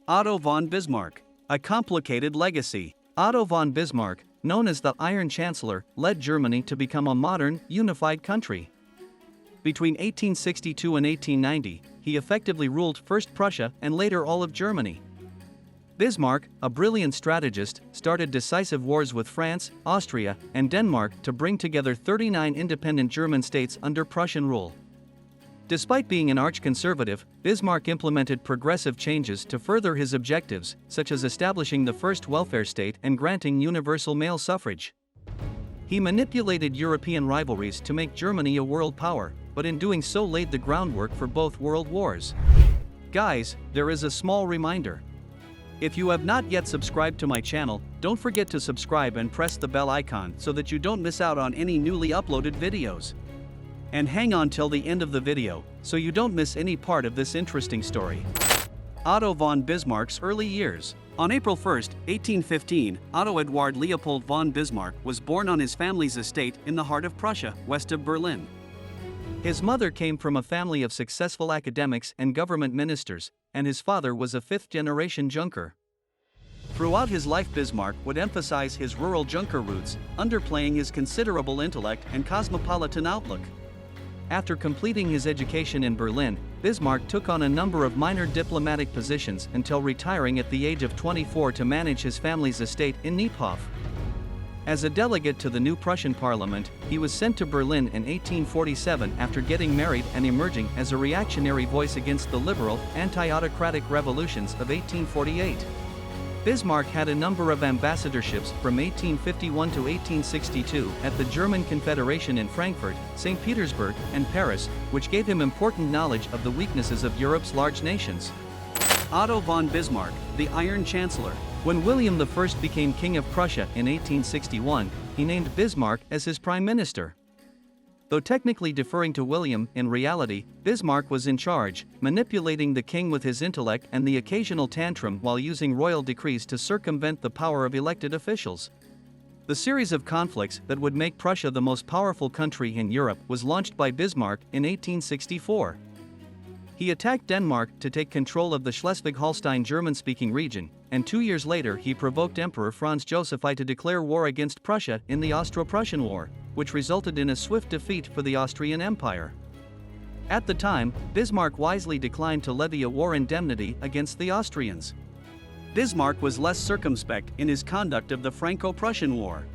Otto von Bismarck. A complicated legacy. Otto von Bismarck, known as the Iron Chancellor, led Germany to become a modern, unified country. Between 1862 and 1890, he effectively ruled first Prussia and later all of Germany. Bismarck, a brilliant strategist, started decisive wars with France, Austria, and Denmark to bring together 39 independent German states under Prussian rule. Despite being an arch-conservative, Bismarck implemented progressive changes to further his objectives, such as establishing the first welfare state and granting universal male suffrage. He manipulated European rivalries to make Germany a world power, but in doing so laid the groundwork for both world wars. Guys, there is a small reminder. If you have not yet subscribed to my channel, don't forget to subscribe and press the bell icon so that you don't miss out on any newly uploaded videos. And hang on till the end of the video, so you don't miss any part of this interesting story. Otto von Bismarck's early years. On April 1, 1815, Otto Eduard Leopold von Bismarck was born on his family's estate in the heart of Prussia, west of Berlin. His mother came from a family of successful academics and government ministers, and his father was a fifth-generation Junker. Throughout his life, Bismarck would emphasize his rural Junker roots, underplaying his considerable intellect and cosmopolitan outlook. After completing his education in Berlin, Bismarck took on a number of minor diplomatic positions until retiring at the age of 24 to manage his family's estate in Nieuphof. As a delegate to the new Prussian parliament, he was sent to Berlin in 1847 after getting married and emerging as a reactionary voice against the liberal, anti-autocratic revolutions of 1848. Bismarck had a number of ambassadorships from 1851 to 1862 at the German Confederation in Frankfurt, St. Petersburg, and Paris, which gave him important knowledge of the weaknesses of Europe's large nations. Otto von Bismarck, the Iron Chancellor. When William I became King of Prussia in 1861, he named Bismarck as his prime minister. Though technically deferring to William, in reality, Bismarck was in charge, manipulating the king with his intellect and the occasional tantrum while using royal decrees to circumvent the power of elected officials. The series of conflicts that would make Prussia the most powerful country in Europe was launched by Bismarck in 1864. He attacked Denmark to take control of the Schleswig-Holstein German-speaking region, and 2 years later he provoked Emperor Franz Joseph I to declare war against Prussia in the Austro-Prussian War, which resulted in a swift defeat for the Austrian Empire. At the time, Bismarck wisely declined to levy a war indemnity against the Austrians. Bismarck was less circumspect in his conduct of the Franco-Prussian War.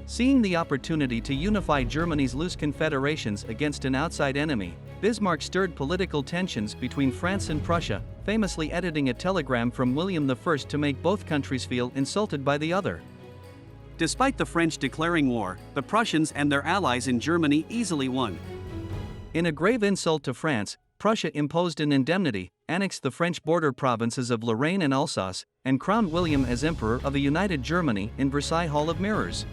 Seeing the opportunity to unify Germany's loose confederations against an outside enemy, Bismarck stirred political tensions between France and Prussia, famously editing a telegram from William I to make both countries feel insulted by the other. Despite the French declaring war, the Prussians and their allies in Germany easily won. In a grave insult to France, Prussia imposed an indemnity, annexed the French border provinces of Lorraine and Alsace, and crowned William as Emperor of a united Germany in Versailles Hall of Mirrors.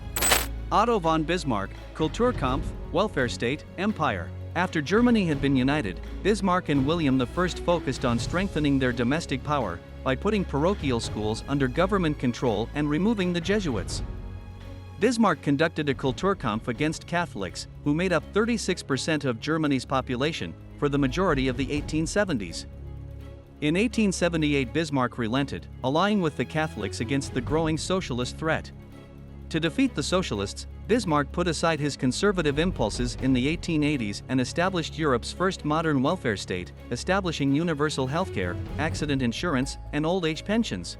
Otto von Bismarck, Kulturkampf, welfare state, empire. After Germany had been united, Bismarck and William I focused on strengthening their domestic power by putting parochial schools under government control and removing the Jesuits. Bismarck conducted a Kulturkampf against Catholics, who made up 36% of Germany's population, for the majority of the 1870s. In 1878, Bismarck relented, allying with the Catholics against the growing socialist threat. To defeat the socialists, Bismarck put aside his conservative impulses in the 1880s and established Europe's first modern welfare state, establishing universal healthcare, accident insurance, and old age pensions.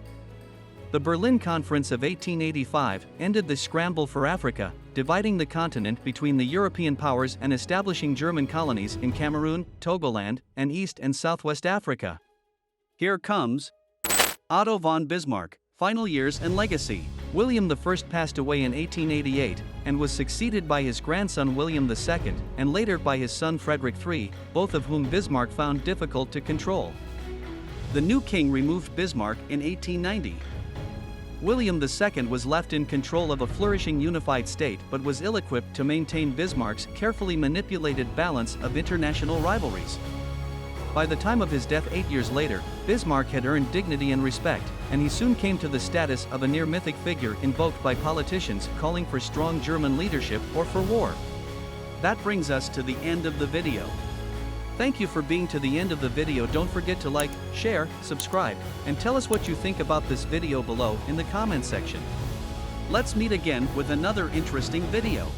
The Berlin Conference of 1885 ended the scramble for Africa, dividing the continent between the European powers and establishing German colonies in Cameroon, Togoland, and East and Southwest Africa. Here comes Otto von Bismarck, final years and legacy. William I passed away in 1888, and was succeeded by his grandson William II, and later by his son Frederick III, both of whom Bismarck found difficult to control. The new king removed Bismarck in 1890. William II was left in control of a flourishing unified state but was ill-equipped to maintain Bismarck's carefully manipulated balance of international rivalries. By the time of his death 8 years later, Bismarck had earned dignity and respect, and he soon came to the status of a near-mythic figure invoked by politicians calling for strong German leadership or for war. That brings us to the end of the video. Thank you for being to the end of the video. Don't forget to like, share, subscribe, and tell us what you think about this video below in the comment section. Let's meet again with another interesting video.